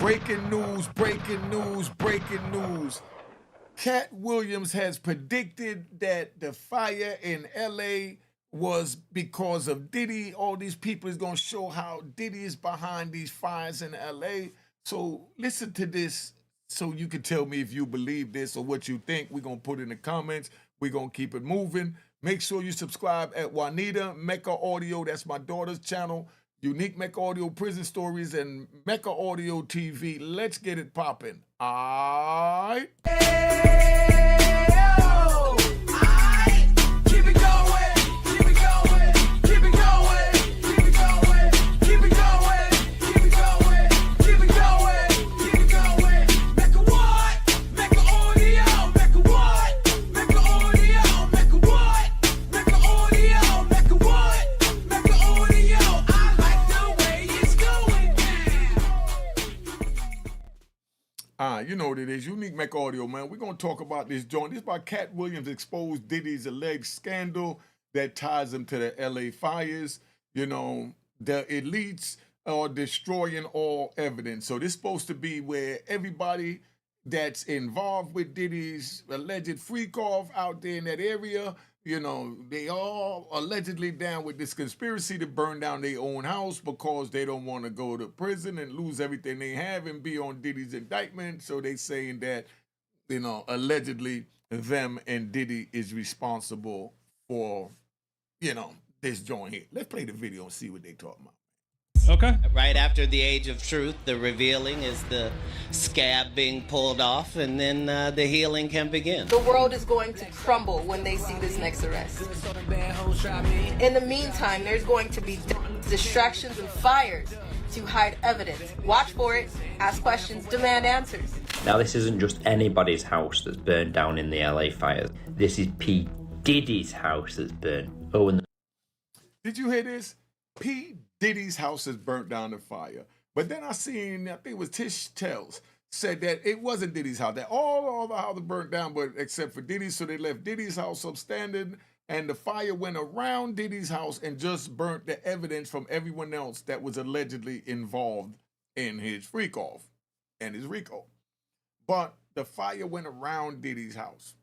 Breaking news, breaking news, breaking news. Katt Williams has predicted that the fire in LA was because of Diddy. All these people is going to show how Diddy is behind these fires in LA. So listen to this so you can tell me if you believe this or what you think. We're going to put in the comments. We're going to keep it moving. Make sure you subscribe at Juanita Mecca Audio. That's my daughter's channel. Unique Mecca Audio Prison Stories and Mecca Audio TV. Let's get it popping. All right. You know what it is. Unique Mecca Audio, man. We're going to talk about this joint. This is by Katt Williams exposed Diddy's alleged scandal that ties him to the LA fires. You know, the elites are destroying all evidence. So this is supposed to be where everybody that's involved with Diddy's alleged freak-off out there in that area, you know, they all allegedly down with this conspiracy to burn down their own house because they don't want to go to prison and lose everything they have and be on Diddy's indictment. So they saying that, you know, allegedly them and Diddy is responsible for, you know, this joint here. Let's play the video and see what they talking about. Okay. Right after the age of truth, the revealing is the scab being pulled off, and then the healing can begin. The world is going to crumble when they see this next arrest. In the meantime, there's going to be distractions and fires to hide evidence. Watch for it, ask questions, demand answers. Now, this isn't just anybody's house that's burned down in the LA fires. This is P. Diddy's house that's burned. Oh, and did you hear this? P. Diddy's house is burnt down in fire. But then I seen, I think it was Tish Tells, said that it wasn't Diddy's house, that all the houses burnt down, but except for Diddy's, so they left Diddy's house upstanding, and the fire went around Diddy's house and just burnt the evidence from everyone else that was allegedly involved in his freak-off and his RICO. But the fire went around Diddy's house.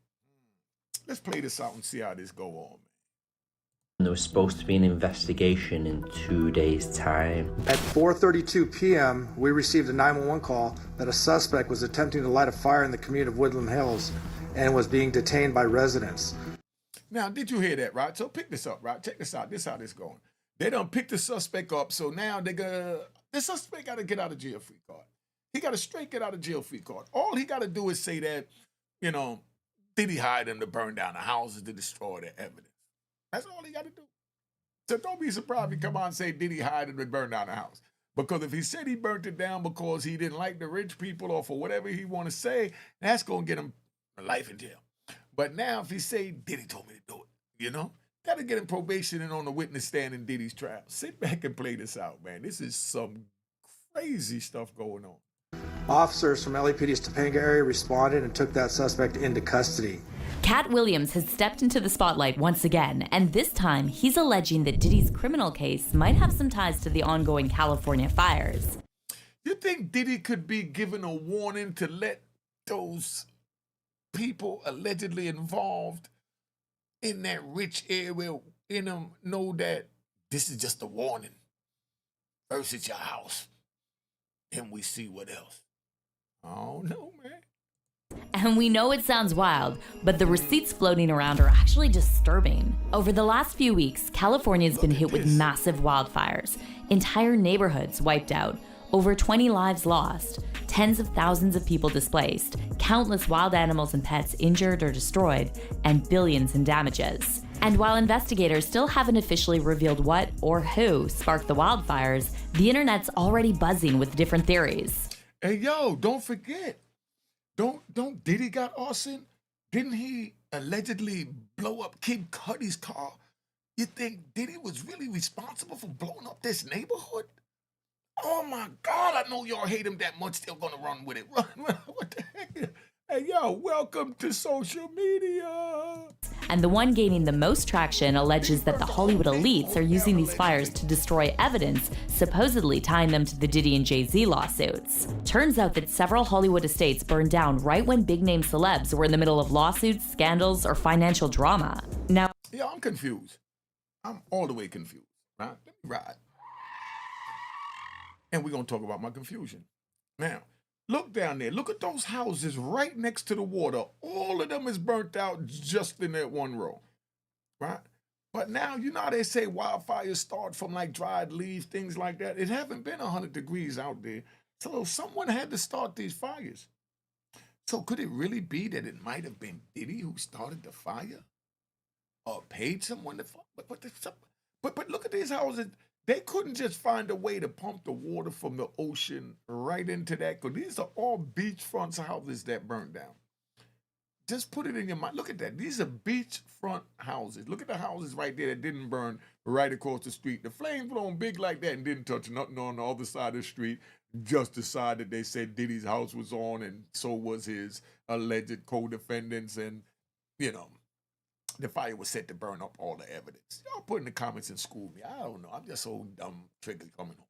Let's play this out and see how this go on. there was supposed to be an investigation in 2 days' time. At 4:32 p.m., we received a 911 call that a suspect was attempting to light a fire in the community of Woodland Hills and was being detained by residents. Now, did you hear that, right? So pick this up, right? Check this out. This is how this going. They done picked the suspect up, so now the suspect got to get out of jail free card. He got to straight get out of jail free card. All he got to do is say that, did he hire them to burn down the houses to destroy the evidence? That's all he got to do. So don't be surprised if he come out and say, did he hire them to burn down the house? Because if he said he burnt it down because he didn't like the rich people or for whatever he want to say, that's going to get him life in jail. But now if he say, Diddy told me to do it, got to get him probation and on the witness stand in Diddy's trial. Sit back and play this out, man. This is some crazy stuff going on. Officers from LAPD's Topanga area responded and took that suspect into custody. Katt Williams has stepped into the spotlight once again, and this time he's alleging that Diddy's criminal case might have some ties to the ongoing California fires. You think Diddy could be given a warning to let those people allegedly involved in that rich area know that this is just a warning? First it's your house, then we see what else. I don't know, man. And we know it sounds wild, but the receipts floating around are actually disturbing. Over the last few weeks, California's been hit with massive wildfires, entire neighborhoods wiped out, over 20 lives lost, tens of thousands of people displaced, countless wild animals and pets injured or destroyed, and billions in damages. And while investigators still haven't officially revealed what or who sparked the wildfires, the internet's already buzzing with different theories. Hey, yo, don't forget. Don't Diddy got arson? Didn't he allegedly blow up Kid Cudi's car? You think Diddy was really responsible for blowing up this neighborhood? Oh my God, I know y'all hate him that much, still gonna run with it. Run, what the heck? Hey, yo, welcome to social media. And the one gaining the most traction alleges that the Hollywood elites are using these fires to destroy evidence, supposedly tying them to the Diddy and Jay-Z lawsuits. Turns out that several Hollywood estates burned down right when big-name celebs were in the middle of lawsuits, scandals, or financial drama. Now, yeah, I'm confused. I'm all the way confused, right? Let me ride. And we're going to talk about my confusion. Now, look down there. Look at those houses right next to the water. All of them is burnt out just in that one row, right? But now, you know how they say wildfires start from like dried leaves, things like that? It haven't been 100 degrees out there. So someone had to start these fires. So could it really be that it might have been Diddy who started the fire? Or paid someone to fire? But look at these houses. They couldn't just find a way to pump the water from the ocean right into that, because these are all beachfront houses that burned down. Just put it in your mind. Look at that. These are beachfront houses. Look at the houses right there that didn't burn right across the street. The flames went on big like that and didn't touch nothing on the other side of the street, just the side that they said Diddy's house was on, and so was his alleged co-defendants, and, you know, the fire was set to burn up all the evidence. Y'all put in the comments and school me. I don't know. I'm just so dumb, trigger coming home.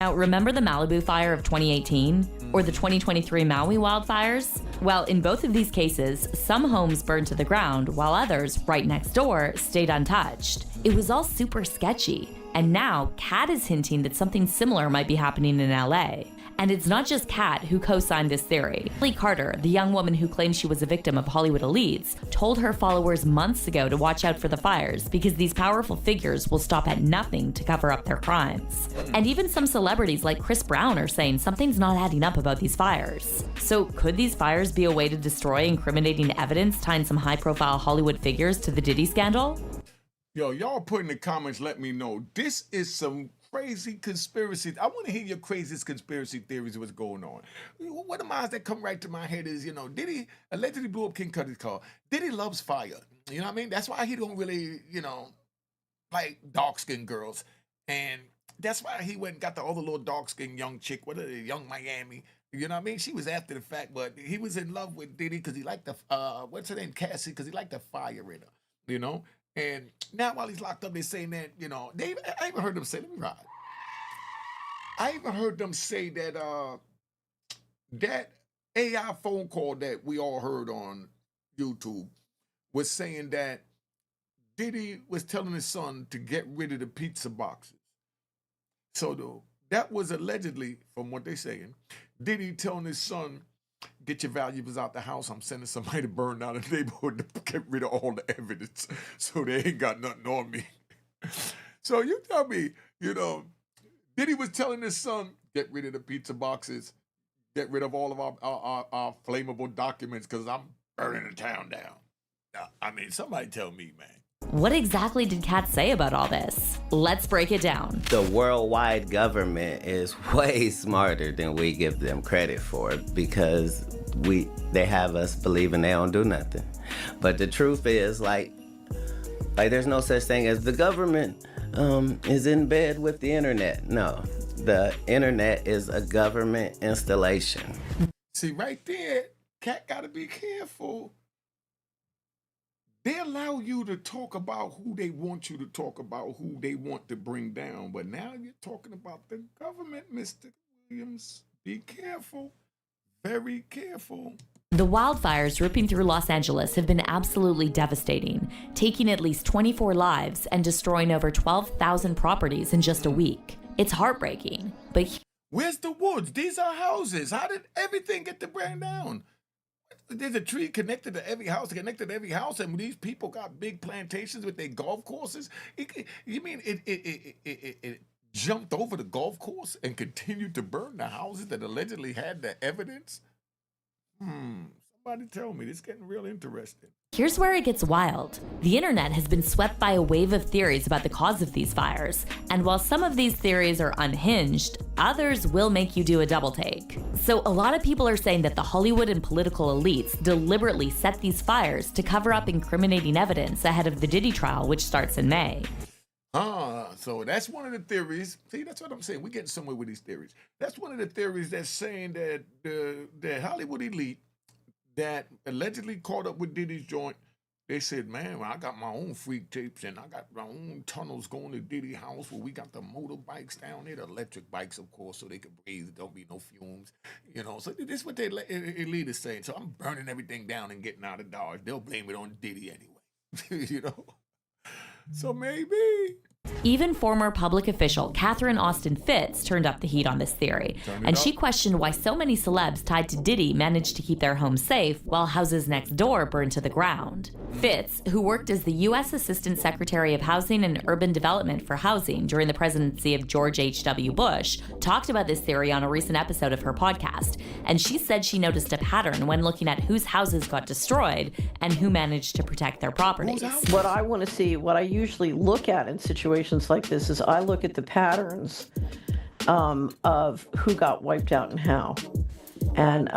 now, remember the Malibu fire of 2018 or the 2023 Maui wildfires? Well, in both of these cases, some homes burned to the ground while others, right next door, stayed untouched. It was all super sketchy. And now, Katt is hinting that something similar might be happening in LA. And it's not just Katt who co-signed this theory. Lee Carter, the young woman who claims she was a victim of Hollywood elites, told her followers months ago to watch out for the fires because these powerful figures will stop at nothing to cover up their crimes. And even some celebrities like Chris Brown are saying something's not adding up about these fires. So could these fires be a way to destroy incriminating evidence tying some high-profile Hollywood figures to the Diddy scandal? Yo, y'all put in the comments, let me know. This is some crazy conspiracy. I want to hear your craziest conspiracy theories of what's going on. One of mine that come right to my head is, you know, Diddy allegedly blew up King Cudi's car. Diddy loves fire. You know what I mean? That's why he don't really, you know, like dark-skinned girls. And that's why he went and got the other little dark-skinned young chick, what are they, Young Miami. You know what I mean? She was after the fact, but he was in love with Diddy because he liked the, what's her name, Cassie, because he liked the fire in her, you know? And now while he's locked up, they're saying that, you know, I even heard them say, let me ride. I even heard them say that that AI phone call that we all heard on YouTube was saying that Diddy was telling his son to get rid of the pizza boxes. So that was allegedly, from what they're saying, Diddy telling his son, get your valuables out the house. I'm sending somebody to burn down the neighborhood to get rid of all the evidence so they ain't got nothing on me. So you tell me, you know, Diddy was telling his son, get rid of the pizza boxes, get rid of all of our flammable documents because I'm burning the town down. Now, I mean, somebody tell me, man. What exactly did Katt say about all this? Let's break it down. The worldwide government is way smarter than we give them credit for because they have us believing they don't do nothing. But the truth is, like there's no such thing as the government is in bed with the internet. No, the internet is a government installation. See, right there, Katt got to be careful. They allow you to talk about who they want you to talk about, who they want to bring down. But now you're talking about the government, Mr. Williams. Be careful. Very careful. The wildfires ripping through Los Angeles have been absolutely devastating, taking at least 24 lives and destroying over 12,000 properties in just a week. It's heartbreaking, but where's the woods? These are houses. How did everything get to burn down? There's a tree connected to every house, and these people got big plantations with their golf courses. You mean it jumped over the golf course and continued to burn the houses that allegedly had the evidence? Somebody tell me. This is getting real interesting. here's where it gets wild. The internet has been swept by a wave of theories about the cause of these fires, and while some of these theories are unhinged, others will make you do a double take. So a lot of people are saying that the Hollywood and political elites deliberately set these fires to cover up incriminating evidence ahead of the Diddy trial, which starts in May. So that's one of the theories. See, that's what I'm saying. We're getting somewhere with these theories. That's one of the theories that's saying that the Hollywood elite that allegedly caught up with Diddy's joint They said, man, well, I got my own freak tapes and I got my own tunnels going to Diddy house where we got the motorbikes down there, the electric bikes, of course, so they can breathe. Don't be no fumes, you know. So this is what they elite is saying. So I'm burning everything down and getting out of Dodge. They'll blame it on Diddy anyway, you know. So maybe. Even former public official Catherine Austin Fitts turned up the heat on this theory, and she questioned why so many celebs tied to Diddy managed to keep their homes safe while houses next door burned to the ground. Fitts, who worked as the U.S. Assistant Secretary of Housing and Urban Development for Housing during the presidency of George H.W. Bush, talked about this theory on a recent episode of her podcast, and she said she noticed a pattern when looking at whose houses got destroyed and who managed to protect their properties. What I want to see, what I usually look at in situations like this is I look at the patterns of who got wiped out and how. And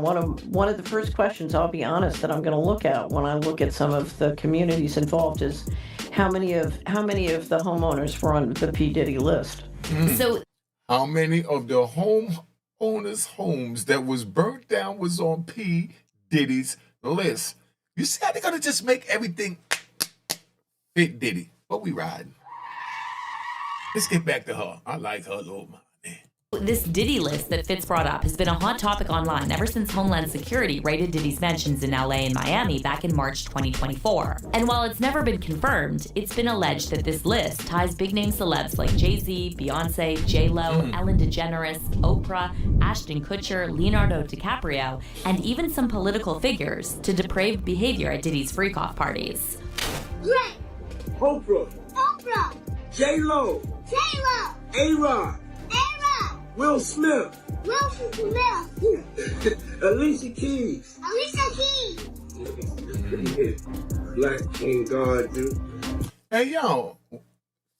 one of the first questions, I'll be honest, that I'm going to look at when I look at some of the communities involved is how many of the homeowners were on the P. Diddy list. So, how many of the homeowners' homes that was burnt down was on P. Diddy's list? You see how they're gonna just make everything fit Diddy? But we riding. Let's get back to her. I like her little man. this Diddy list that Fitz brought up has been a hot topic online ever since Homeland Security raided Diddy's mansions in LA and Miami back in March 2024. And while it's never been confirmed, it's been alleged that this list ties big-name celebs like Jay-Z, Beyonce, J-Lo, Ellen DeGeneres, Oprah, Ashton Kutcher, Leonardo DiCaprio, and even some political figures to depraved behavior at Diddy's freak-off parties. Drake, Oprah, J-Lo, A-Rod, Will Smith, Alicia Keys, Black King God, dude. Hey, yo,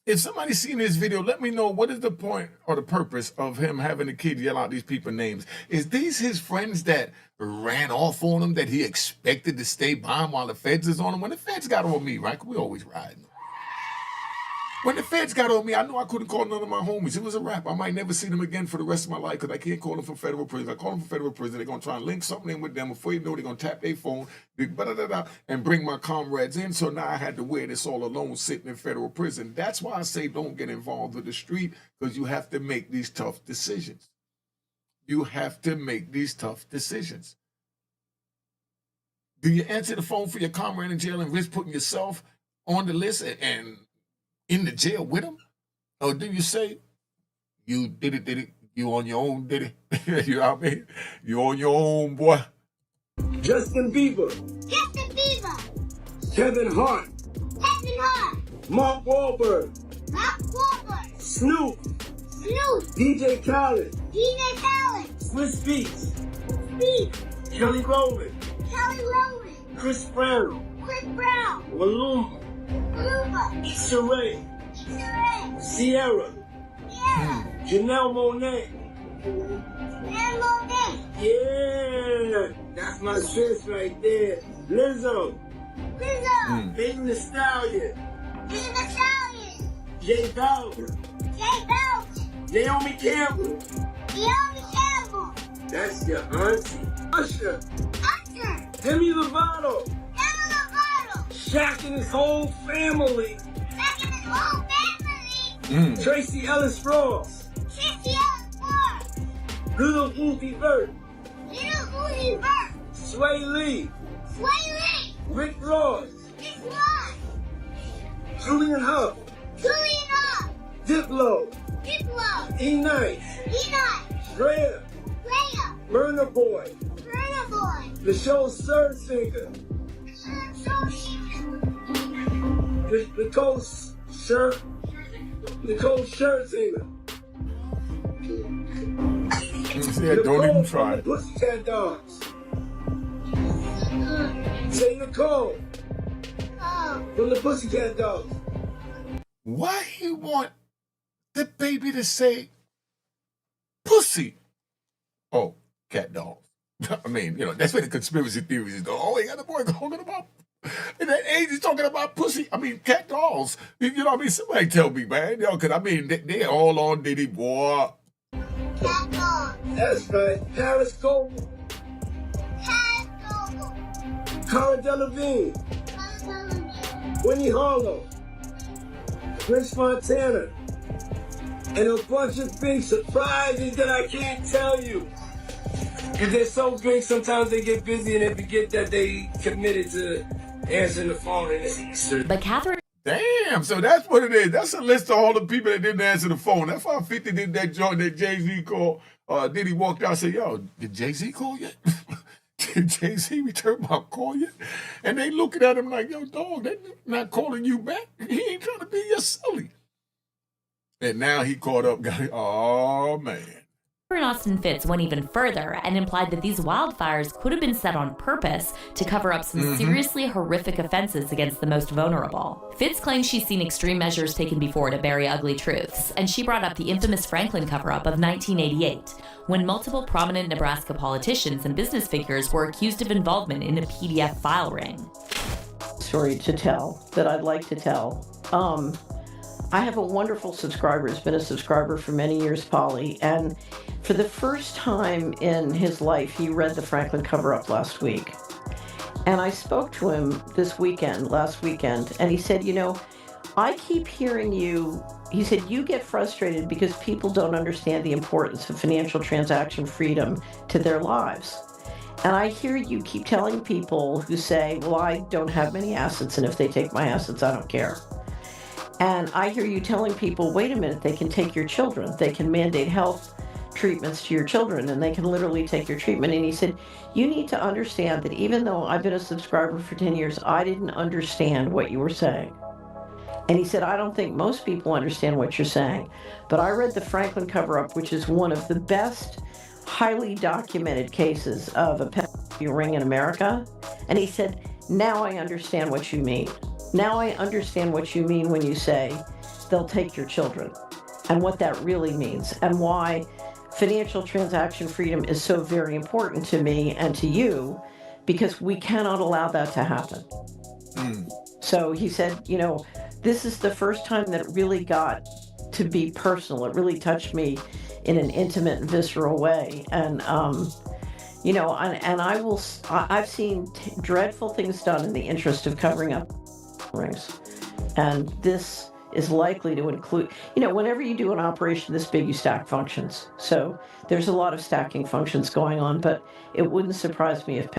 if somebody's seen this video, let me know what is the point or the purpose of him having the kid yell out these people's names. Is these his friends that ran off on him that he expected to stay by him while the feds is on him? When the feds got on me, right? We always riding. When the feds got on me, I knew I couldn't call none of my homies. It was a wrap. I might never see them again for the rest of my life because I can't call them from federal prison. I call them from federal prison. They're going to try and link something in with them. Before you know, they're going to tap their phone and bring my comrades in. So now I had to wear this all alone sitting in federal prison. That's why I say don't get involved with the street, because you have to make these tough decisions. You have to make these tough decisions. Do you answer the phone for your comrade in jail and risk putting yourself on the list and in the jail with him? Or do you say, you did it, you on your own, did it? You know what I mean? You on your own, boy. Justin Bieber, Kevin Hart, Mark Wahlberg, Snoop, DJ Khaled, Swiss Beats, Kelly Rowland, Chris Brown, Maluma, Sheree, Sierra, Janelle Monáe. Yeah, that's my sis right there. Lizzo, Megan Thee Stallion, J Balvin, Naomi Campbell. That's your auntie. Usher, Demi Lovato, Shaq and his whole family. Tracy Ellis Ross, Little Uzi Vert, Sway Lee, Rick Ross, Julian Huff, Diplo, E-Nice, Drea, Burna Boy, the show's third singer, Nicole Scherzinger. Don't even try. Pussycat Dolls. Say Nicole from the Pussycat Dolls. Why he want the baby to say pussy? Oh, cat dolls. I mean, you know, that's where the conspiracy theories go. Oh, he got the boy talking about, in that age he's talking about pussy. I mean, cat dolls. You know what I mean? Somebody tell me, man. You know, because I mean, they're all on Diddy, boy. Cat dog. That's right. Paris Goldman. Cara Delevingne. Winnie Harlow, Chris Montana, and a bunch of big surprises that I can't tell you. Because they're so big, sometimes they get busy and they forget that they committed to answering the phone and it's Easter. But Catherine. Damn, so that's what it is. That's a list of all the people that didn't answer the phone. That's why 50 did that joint that Jay-Z called. Then he walked out and said, yo, did Jay-Z call yet? Did Jay-Z return my call yet? And they looking at him like, yo, dog, they not calling you back. He ain't trying to be your silly. And now he caught up, got it. Oh, man. Austin Fitz went even further and implied that these wildfires could have been set on purpose to cover up some seriously horrific offenses against the most vulnerable. Fitz claims she's seen extreme measures taken before to bury ugly truths, and she brought up the infamous Franklin cover-up of 1988, when multiple prominent Nebraska politicians and business figures were accused of involvement in a PDF file ring. Story to tell that I'd like to tell. I have a wonderful subscriber. He's been a subscriber for many years, Polly, and for the first time in his life, he read the Franklin cover-up last week. And I spoke to him last weekend, and he said, you know, I keep hearing you, he said, you get frustrated because people don't understand the importance of financial transaction freedom to their lives. And I hear you keep telling people who say, well, I don't have many assets, and if they take my assets, I don't care. And I hear you telling people, wait a minute, they can take your children. They can mandate health treatments to your children, and they can literally take your treatment. And he said, you need to understand that even though I've been a subscriber for 10 years, I didn't understand what you were saying. And he said, I don't think most people understand what you're saying. But I read the Franklin cover-up, which is one of the best, highly documented cases of a pedophilia ring in America. And he said, now I understand what you mean. Now I understand what you mean when you say they'll take your children and what that really means and why financial transaction freedom is so very important to me and to you, because we cannot allow that to happen. So he said, you know, this is the first time that it really got to be personal. It really touched me in an intimate and visceral way. And, you know, and I've seen dreadful things done in the interest of covering up rings. And this is likely to include, you know, whenever you do an operation this big, you stack functions. So there's a lot of stacking functions going on, but it wouldn't surprise me if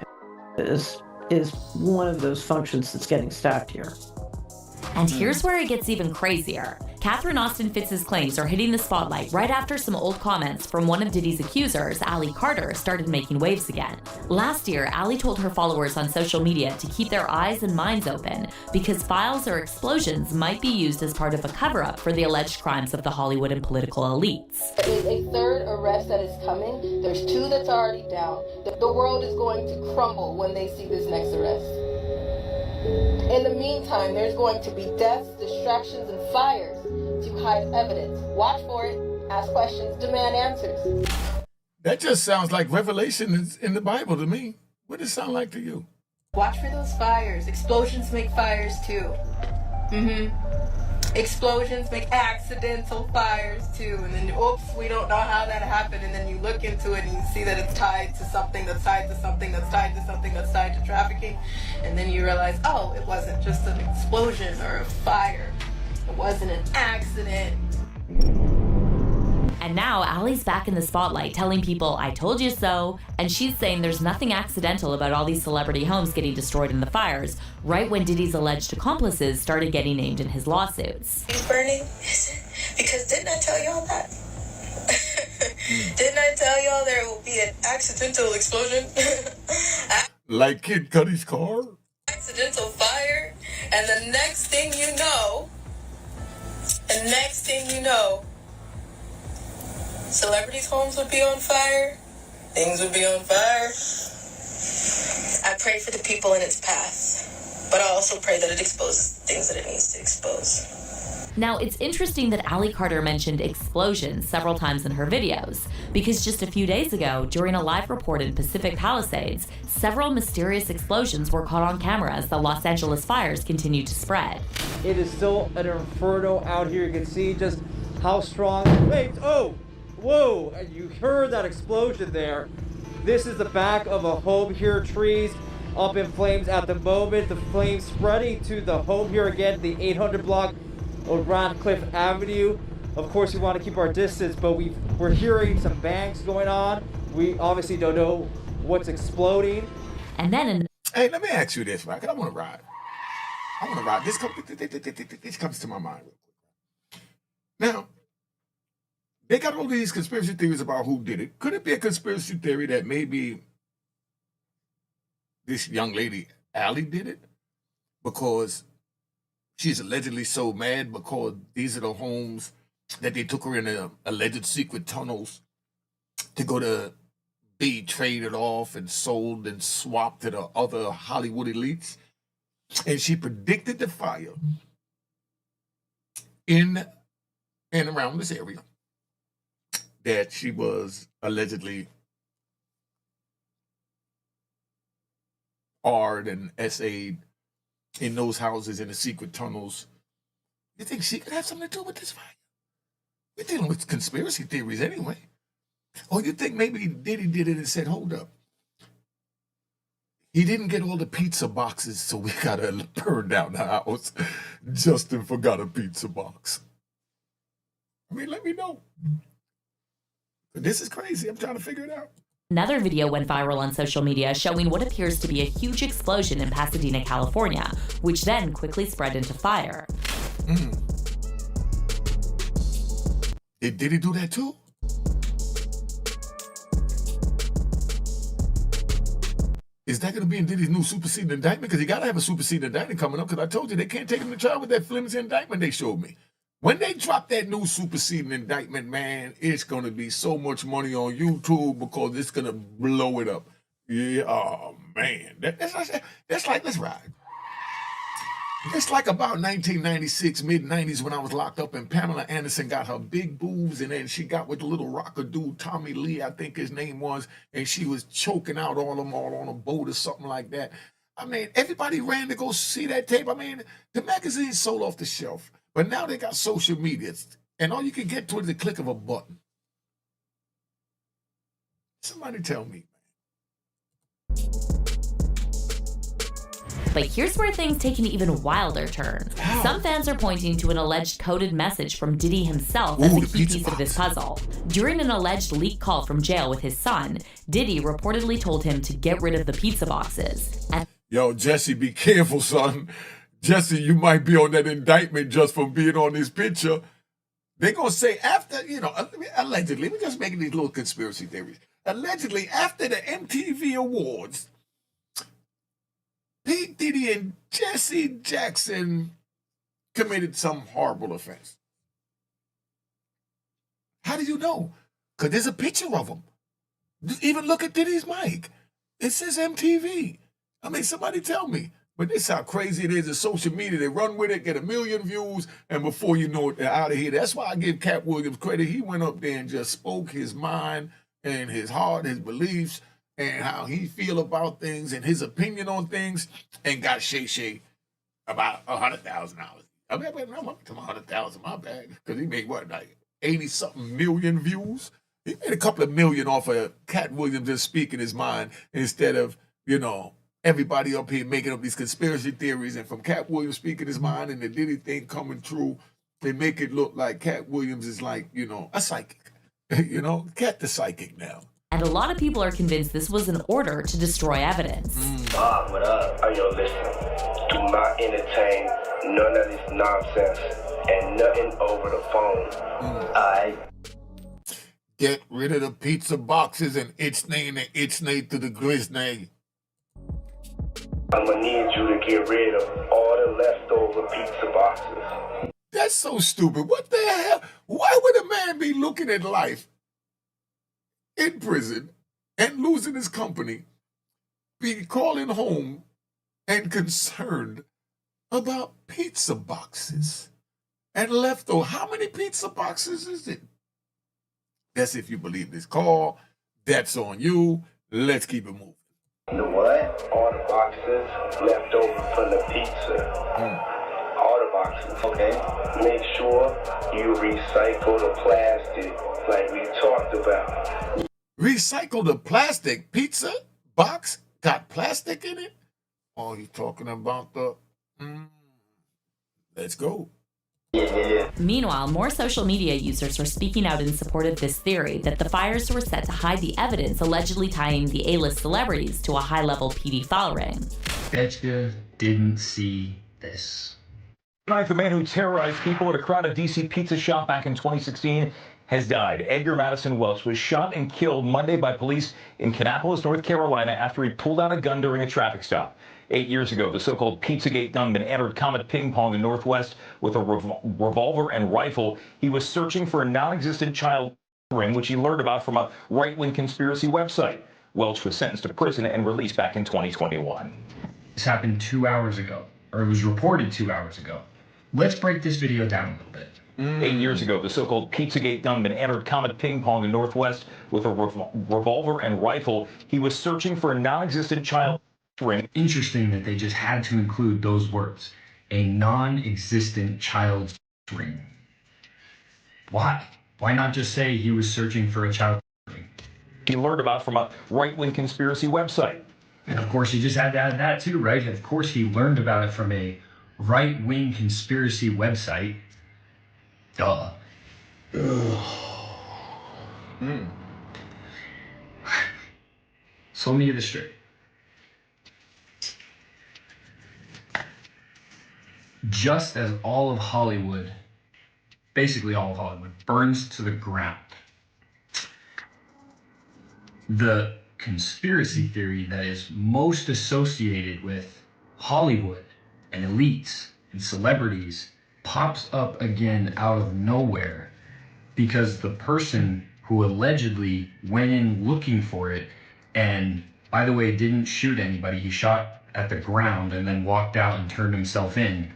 is one of those functions that's getting stacked here. And here's where it gets even crazier. Catherine Austin Fitz's claims are hitting the spotlight right after some old comments from one of Diddy's accusers, Allie Carter, started making waves again. Last year, Allie told her followers on social media to keep their eyes and minds open because files or explosions might be used as part of a cover-up for the alleged crimes of the Hollywood and political elites. There is a third arrest that is coming. There's two that's already down. The world is going to crumble when they see this next arrest. In the meantime, there's going to be deaths, distractions, and fires to hide evidence. Watch for it, ask questions, demand answers. That just sounds like Revelation in the Bible to me. What does it sound like to you? Watch for those fires. Explosions make fires too. Explosions make accidental fires too. And then, oops, we don't know how that happened. And then you look into it and you see that it's tied to something that's tied to something that's tied to something that's tied to trafficking. And then you realize, oh, it wasn't just an explosion or a fire. It wasn't an accident. And now Allie's back in the spotlight telling people, I told you so. And she's saying there's nothing accidental about all these celebrity homes getting destroyed in the fires, right when Diddy's alleged accomplices started getting named in his lawsuits. He's burning? Because didn't I tell y'all that? Didn't I tell y'all there will be an accidental explosion? Like Kid Cudi's car? Accidental fire. And the next thing you know, celebrities' homes would be on fire. Things would be on fire. I pray for the people in its path, but I also pray that it exposes things that it needs to expose. Now, it's interesting that Allie Carter mentioned explosions several times in her videos, because just a few days ago, during a live report in Pacific Palisades, several mysterious explosions were caught on camera as the Los Angeles fires continued to spread. It is still an inferno out here. You can see just how strong. Wait, oh, whoa, you heard that explosion there. This is the back of a home here, trees up in flames at the moment. The flames spreading to the home here again, the 800 block of Cliff Avenue. Of course, we want to keep our distance, but we're hearing some bangs going on. We obviously don't know what's exploding. And then Hey, let me ask you this, right? 'Cause I want to ride. This comes to my mind. Now, they got all these conspiracy theories about who did it. Could it be a conspiracy theory that maybe this young lady, Allie, did it? Because she's allegedly so mad because these are the homes that they took her in the alleged secret tunnels to go to be traded off and sold and swapped to the other Hollywood elites. And she predicted the fire in and around this area that she was allegedly R'd and SA'd in those houses in the secret tunnels. You think she could have something to do with this fire? We're dealing with conspiracy theories anyway. Or you think maybe Diddy did it and said, hold up. He didn't get all the pizza boxes, so we gotta burn down the house. Justin forgot a pizza box. I mean, let me know. This is crazy. I'm trying to figure it out. another video went viral on social media showing what appears to be a huge explosion in Pasadena, California, which then quickly spread into fire. Did he do that too? Is that going to be in Diddy's new superseding indictment? Because he got to have a superseding indictment coming up, because I told you they can't take him to trial with that flimsy indictment they showed me. When they drop that new superseding indictment, man, it's going to be so much money on YouTube because it's going to blow it up. Yeah, oh, man. That's like, let's ride. It's like about 1996, mid-90s, when I was locked up and Pamela Anderson got her big boobs, and then she got with the little rocker dude, Tommy Lee, I think his name was, and she was choking out all of them all on a boat or something like that. I mean, everybody ran to go see that tape. I mean, the magazine sold off the shelf, but now they got social media, and all you can get to is the click of a button. Somebody tell me. But here's where things take an even wilder turn. Some fans are pointing to an alleged coded message from Diddy himself as a key piece of this puzzle. During an alleged leaked call from jail with his son, Diddy reportedly told him to get rid of the pizza boxes. Yo, Jesse, be careful, son. Jesse, you might be on that indictment just from being on this picture. They're going to say after, allegedly, we're just making these little conspiracy theories. Allegedly, after the MTV Awards, P. Diddy and Jesse Jackson committed some horrible offense. How do you know? Because there's a picture of them. Even look at Diddy's mic. It says MTV. I mean, somebody tell me. But this is how crazy it is in social media. They run with it, get 1 million views, and before you know it, they're out of here. That's why I give Katt Williams credit. He went up there and just spoke his mind and his heart, his beliefs, and how he feel about things and his opinion on things, and got Shay about $100,000. I mean, I'm up to $100,000, my bad, because he made what, like 80-something million views? He made a couple of million off of Katt Williams just speaking his mind instead of, everybody up here making up these conspiracy theories, and from Katt Williams speaking his mind and the Diddy thing coming true, they make it look like Katt Williams is like, a psychic. Katt the psychic now. And a lot of people are convinced this was an order to destroy evidence. What up? Listen, do not entertain none of this nonsense and nothing over the phone. Get rid of the pizza boxes and itsnay and itsnay to the gliznay. I'm gonna need you to get rid of all the leftover pizza boxes. That's so stupid. What the hell? Why would a man be looking at life in prison and losing his company, be calling home and concerned about pizza boxes and leftover? How many pizza boxes is it? That's if you believe this call. That's on you. Let's keep it moving. The what? All the boxes left over from the pizza. All the boxes, okay? Make sure you recycle the plastic like we talked about. Recycle the plastic? Pizza box got plastic in it? Oh, he's talking about the. Let's go. Meanwhile, more social media users are speaking out in support of this theory that the fires were set to hide the evidence allegedly tying the A-list celebrities to a high-level PD file ring. Betcha didn't see this. Tonight, the man who terrorized people at a crowded D.C. pizza shop back in 2016 has died. Edgar Madison Welch was shot and killed Monday by police in Kannapolis, North Carolina, after he pulled out a gun during a traffic stop. 8 years ago, the so-called Pizzagate gunman entered Comet Ping Pong in Northwest with a revolver and rifle. He was searching for a non-existent child ring, which he learned about from a right-wing conspiracy website. Welch was sentenced to prison and released back in 2021. This happened 2 hours ago, or it was reported 2 hours ago. Let's break this video down a little bit. 8 years ago, the so-called Pizzagate gunman entered Comet Ping Pong in Northwest with a revolver and rifle. He was searching for a non-existent child ring. Interesting that they just had to include those words. A non-existent child's ring. Why? Why not just say he was searching for a child's ring? He learned about from a right-wing conspiracy website. And of course, he just had to add that too, right? Of course, he learned about it from a right-wing conspiracy website. Duh. So let me get this straight. Just as all of Hollywood, basically all of Hollywood, burns to the ground, the conspiracy theory that is most associated with Hollywood and elites and celebrities pops up again out of nowhere because the person who allegedly went in looking for it and, by the way, didn't shoot anybody, he shot at the ground and then walked out and turned himself in.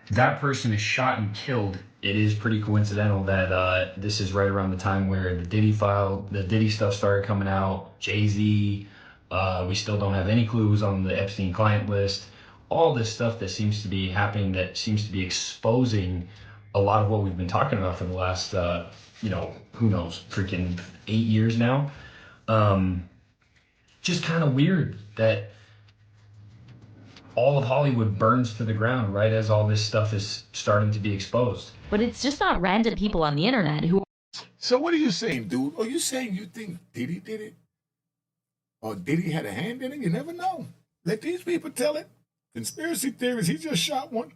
That person is shot and killed. It is pretty coincidental that this is right around the time where the Diddy stuff started coming out. Jay-Z, we still don't have any clues on the Epstein client list. All this stuff that seems to be happening, that seems to be exposing a lot of what we've been talking about for the last, who knows, freaking 8 years now. Just kind of weird that all of Hollywood burns to the ground right as all this stuff is starting to be exposed. But it's just not random people on the internet who... So what are you saying, dude? Are you saying you think Diddy did it? Or Diddy had a hand in it? You never know. Let these people tell it. Conspiracy theories, he just shot one.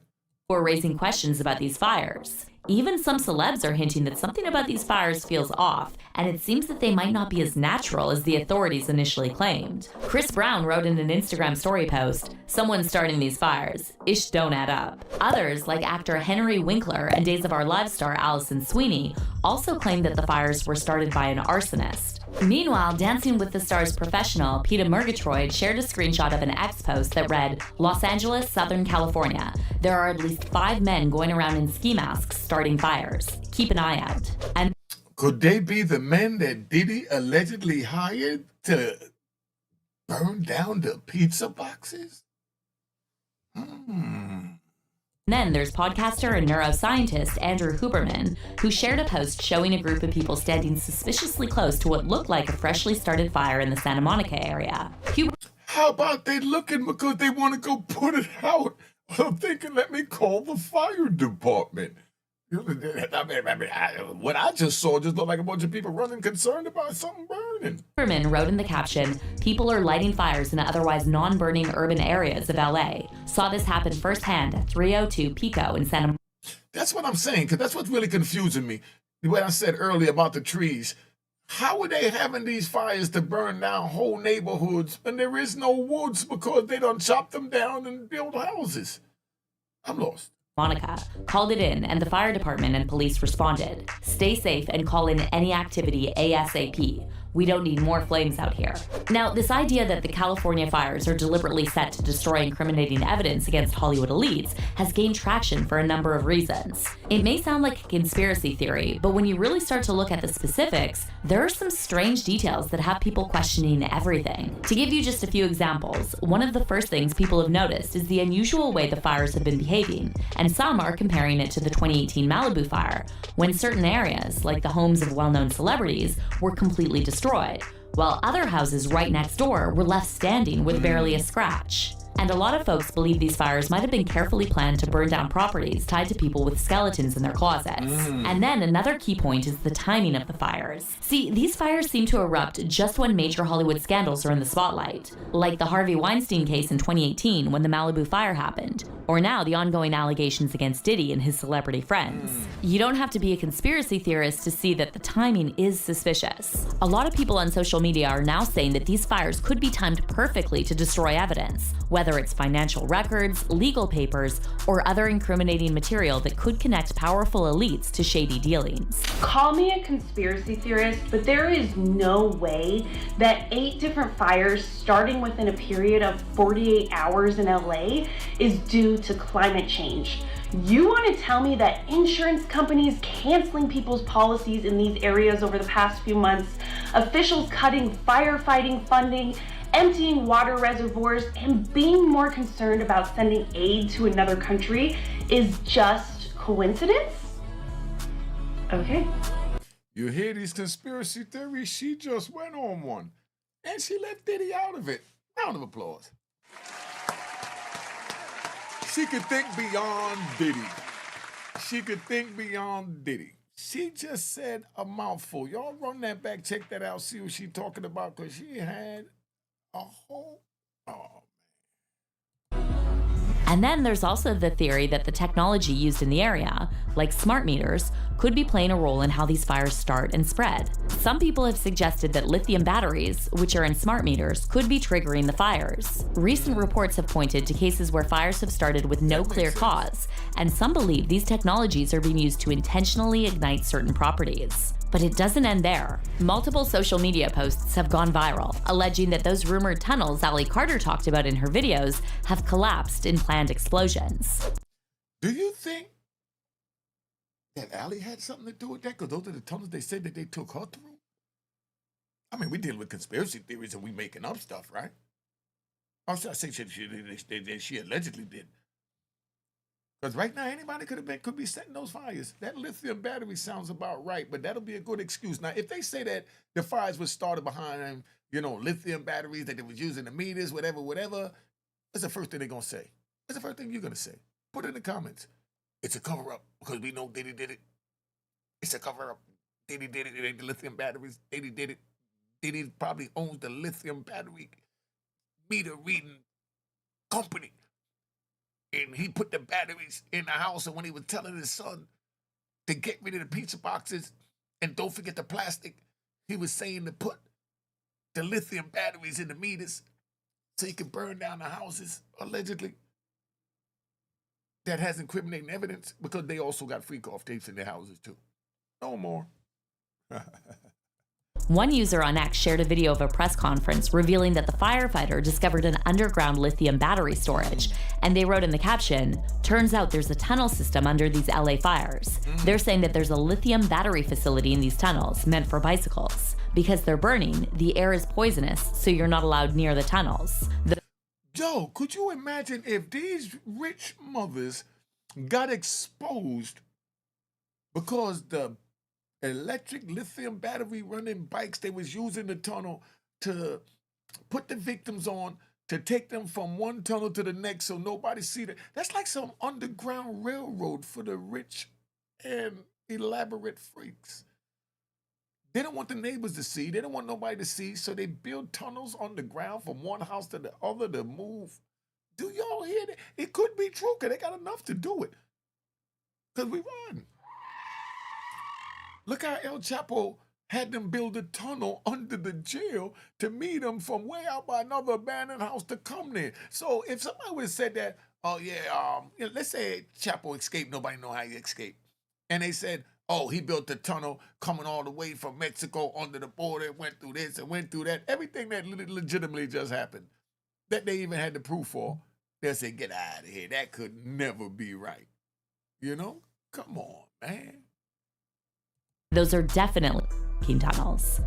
Who are raising questions about these fires. Even some celebs are hinting that something about these fires feels off, and it seems that they might not be as natural as the authorities initially claimed. Chris Brown wrote in an Instagram story post, "Someone's starting these fires. Ish don't add up." Others, like actor Henry Winkler and Days of Our Lives star Allison Sweeney, also claimed that the fires were started by an arsonist. Meanwhile, Dancing with the Stars professional Peter Murgatroyd shared a screenshot of an X post that read, "Los Angeles, Southern California. There are at least 5 men going around in ski masks starting fires. Keep an eye out." And could they be the men that Diddy allegedly hired to burn down the pizza boxes? then there's podcaster and neuroscientist Andrew Huberman, who shared a post showing a group of people standing suspiciously close to what looked like a freshly started fire in the Santa Monica area. How about they looking because they want to go put it out? I'm thinking, let me call the fire department. What I just saw just looked like a bunch of people running concerned about something burning. Huberman wrote in the caption, "People are lighting fires in otherwise non-burning urban areas of LA. Saw this happen firsthand at 302 Pico in Santa Monica." That's what I'm saying, because that's what's really confusing me. What I said earlier about the trees. How are they having these fires to burn down whole neighborhoods when there is no woods because they done chop them down and build houses? I'm lost. Monica called it in, and the fire department and police responded. "Stay safe and call in any activity ASAP. We don't need more flames out here." Now, this idea that the California fires are deliberately set to destroy incriminating evidence against Hollywood elites has gained traction for a number of reasons. It may sound like a conspiracy theory, but when you really start to look at the specifics, there are some strange details that have people questioning everything. To give you just a few examples, one of the first things people have noticed is the unusual way the fires have been behaving, and some are comparing it to the 2018 Malibu fire, when certain areas, like the homes of well-known celebrities, were completely destroyed. destroyed, while other houses right next door were left standing with barely a scratch. And a lot of folks believe these fires might have been carefully planned to burn down properties tied to people with skeletons in their closets. And then another key point is the timing of the fires. See, these fires seem to erupt just when major Hollywood scandals are in the spotlight, like the Harvey Weinstein case in 2018 when the Malibu fire happened, or now the ongoing allegations against Diddy and his celebrity friends. You don't have to be a conspiracy theorist to see that the timing is suspicious. A lot of people on social media are now saying that these fires could be timed perfectly to destroy evidence, whether it's financial records, legal papers, or other incriminating material that could connect powerful elites to shady dealings. Call me a conspiracy theorist, but there is no way that 8 different fires starting within a period of 48 hours in LA is due to climate change. You want to tell me that insurance companies canceling people's policies in these areas over the past few months, officials cutting firefighting funding, emptying water reservoirs, and being more concerned about sending aid to another country is just coincidence? Okay. You hear these conspiracy theories? She just went on one. And she left Diddy out of it. Round of applause. She could think beyond Diddy. She could think beyond Diddy. She just said a mouthful. Y'all run that back, check that out, see what she talking about, because she had a whole... And then there's also the theory that the technology used in the area, like smart meters, could be playing a role in how these fires start and spread. Some people have suggested that lithium batteries, which are in smart meters, could be triggering the fires. Recent reports have pointed to cases where fires have started with no clear cause, and some believe these technologies are being used to intentionally ignite certain properties. But it doesn't end there. Multiple social media posts have gone viral, alleging that those rumored tunnels Ally Carter talked about in her videos have collapsed in planned explosions. Do you think that Ally had something to do with that? Because those are the tunnels they said that they took her through? I mean, we dealing with conspiracy theories and we making up stuff, right? I say she allegedly did. Because right now, anybody could be setting those fires. That lithium battery sounds about right, but that'll be a good excuse. Now, if they say that the fires were started behind, lithium batteries, that they was using the meters, whatever, what's the first thing they're going to say? What's the first thing you're going to say? Put it in the comments. It's a cover-up because we know Diddy did it. It's a cover-up. Diddy did it. It ain't the lithium batteries. Diddy did it. Diddy probably owns the lithium battery meter reading company. And he put the batteries in the house, and when he was telling his son to get rid of the pizza boxes and don't forget the plastic, he was saying to put the lithium batteries in the meters so he could burn down the houses, allegedly. That has incriminating evidence because they also got freak-off tapes in their houses, too. No more. One user on X shared a video of a press conference revealing that the firefighter discovered an underground lithium battery storage, and they wrote in the caption, "Turns out there's a tunnel system under these LA fires." They're saying that there's a lithium battery facility in these tunnels meant for bicycles. Because they're burning, the air is poisonous, so you're not allowed near the tunnels. Joe, could you imagine if these rich mothers got exposed because the electric lithium battery running bikes they was using the tunnel to put the victims on, to take them from one tunnel to the next so nobody see that? That's like some underground railroad for the rich and elaborate freaks. They don't want the neighbors to see. They don't want nobody to see, so they build tunnels underground from one house to the other to move. Do y'all hear that? It could be true because they got enough to do it. Because we run. Look how El Chapo had them build a tunnel under the jail to meet him from way out by another abandoned house to come there. So if somebody would have said that, let's say Chapo escaped, nobody know how he escaped. And they said, oh, he built a tunnel coming all the way from Mexico under the border, went through this and went through that. Everything that legitimately just happened, that they even had the proof for, they'll say, get out of here. That could never be right. Come on, man. Those are definitely tunnels.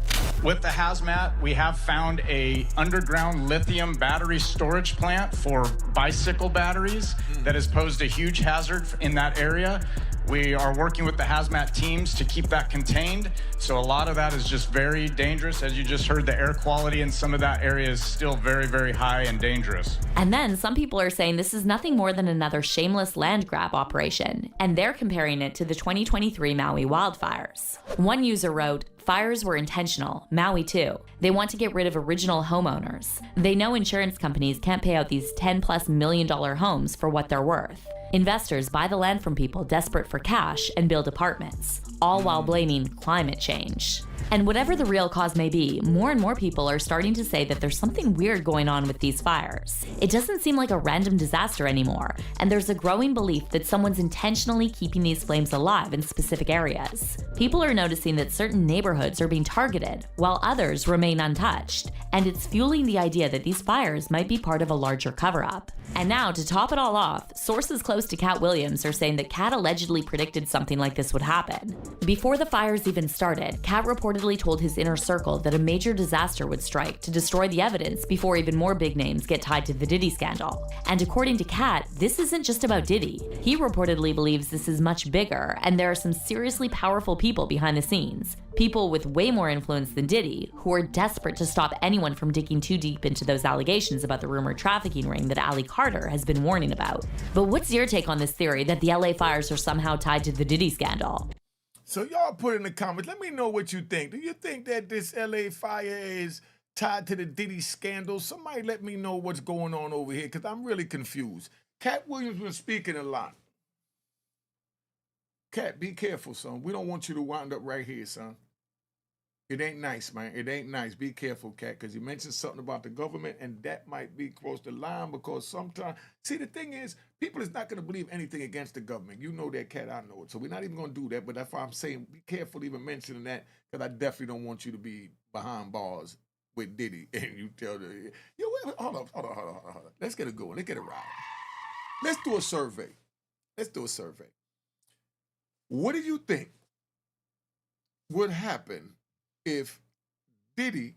With the hazmat, we have found a underground lithium battery storage plant for bicycle batteries that has posed a huge hazard in that area. We are working with the hazmat teams to keep that contained. So a lot of that is just very dangerous. As you just heard, the air quality in some of that area is still very, very high and dangerous. And then some people are saying this is nothing more than another shameless land grab operation, and they're comparing it to the 2023 Maui wildfires. One user wrote, "Fires were intentional, Maui too. They want to get rid of original homeowners. They know insurance companies can't pay out these $10+ million homes for what they're worth. Investors buy the land from people desperate for cash and build apartments, all while blaming climate change." And whatever the real cause may be, more and more people are starting to say that there's something weird going on with these fires. It doesn't seem like a random disaster anymore, and there's a growing belief that someone's intentionally keeping these flames alive in specific areas. People are noticing that certain neighborhoods are being targeted, while others remain untouched, and it's fueling the idea that these fires might be part of a larger cover-up. And now, to top it all off, sources close to Katt Williams are saying that Katt allegedly predicted something like this would happen. Before the fires even started, Katt reportedly told his inner circle that a major disaster would strike to destroy the evidence before even more big names get tied to the Diddy scandal. And according to Katt, this isn't just about Diddy. He reportedly believes this is much bigger, and there are some seriously powerful people behind the scenes. People with way more influence than Diddy, who are desperate to stop anyone from digging too deep into those allegations about the rumored trafficking ring that Ali Carter has been warning about. But what's your take on this theory that the LA fires are somehow tied to the Diddy scandal? So y'all put in the comments, let me know what you think. Do you think that this LA fire is tied to the Diddy scandal? Somebody let me know what's going on over here, because I'm really confused. Katt Williams been speaking a lot. Katt, be careful, son. We don't want you to wind up right here, son. It ain't nice, man. It ain't nice. Be careful, Katt, because you mentioned something about the government, and that might be close to line, because sometimes, see, the thing is, people is not going to believe anything against the government. You know that, Katt. I know it. So we're not even going to do that, but that's why I'm saying be careful even mentioning that, because I definitely don't want you to be behind bars with Diddy, and you tell the, hold on. Let's get it going. Let's get it right. Let's do a survey. What do you think would happen if Diddy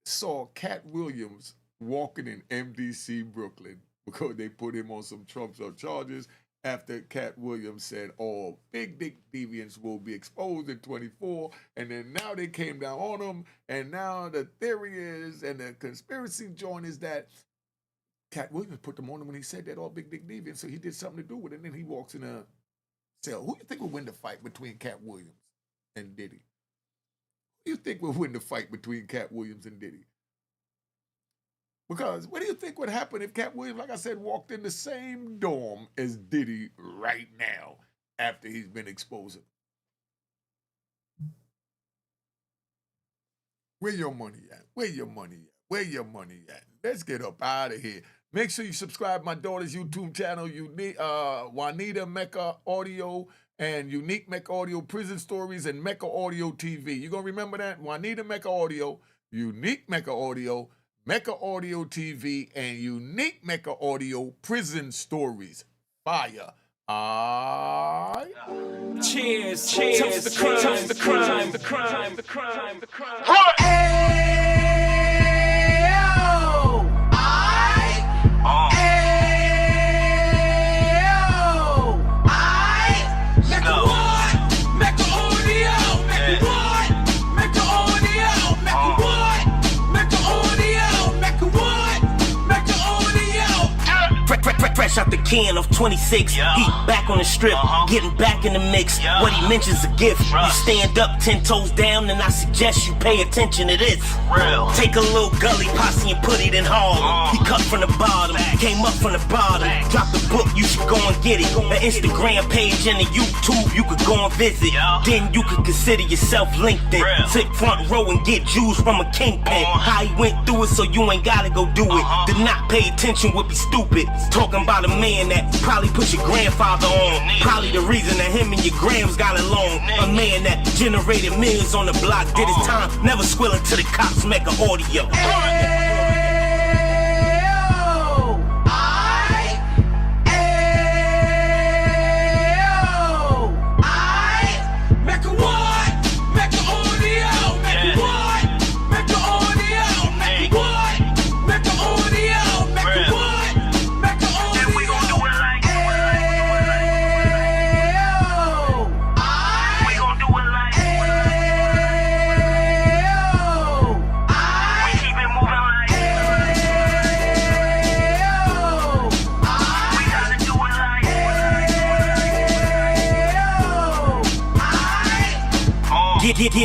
saw Katt Williams walking in MDC Brooklyn, because they put him on some trumped up charges after Katt Williams said all big dick deviants will be exposed in 24, and then now they came down on him, and now the theory is, and the conspiracy joint is that Katt Williams put them on him when he said that all big dick deviants, so he did something to do with it, and then he walks in a cell. Who do you think will win the fight between Katt Williams and Diddy? Who do you think will win the fight between Katt Williams and Diddy? Because what do you think would happen if Katt Williams, like I said, walked in the same dorm as Diddy right now after he's been exposed? Where your money at? Where your money at? Where your money at? Let's get up out of here. Make sure you subscribe to my daughter's YouTube channel, Juanita Mecca Audio, and Unique Mecca Audio Prison Stories, and Mecca Audio TV. You gonna remember that? Juanita Mecca Audio, Unique Mecca Audio, Mecca Audio TV, and Unique Mecca Audio Prison Stories. Fire. Cheers, toast the crime, toast the crime, the crime, the crime, the crime. Fresh out the can of 26, heat back on the strip, getting back in the mix. What he mentions a gift. You stand up 10 toes down, and I suggest you pay attention to this. Take a little gully posse and put it in Harlem. He cut from the bottom, came up from the bottom. Drop the book, you should go and get it. An Instagram page and a YouTube you could go and visit. Then you could consider yourself LinkedIn. Sit front row and get Jews from a kingpin. How he went through it, so you ain't gotta go do it. To not pay attention would be stupid. Talking about a man that probably put your grandfather on. Probably the reason that him and your grams got along. A man that generated millions on the block, did his time, never squealing to the cops, make an audio.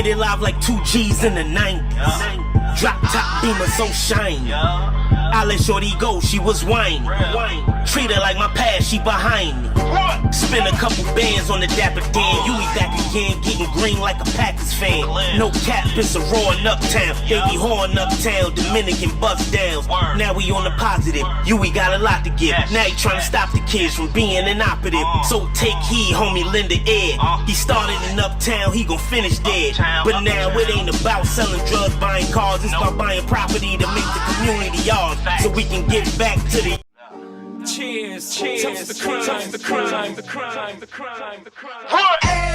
Made it live like 2 G's in the 90s. Drop top beamer so shiny. I let shorty go, she was whiny. Treat her like my past, she behind me. Spin a couple bands on the Dapper Dan. Yui back again, getting green like a Packers fan. No cap, it's a roaring uptown. Baby horn uptown, Dominican bust downs. Now we on the positive, Yui got a lot to give. Now he trying to stop the kids from being an operative. So take heed, homie, lend a ear. He started in uptown, he gon' finish dead. But now it ain't about selling drugs, buying cars. It's about buying property to make the community yours, so we can get back to the. Cheers, cheers, toast the crime, the crime, the crime, the crime, the crime.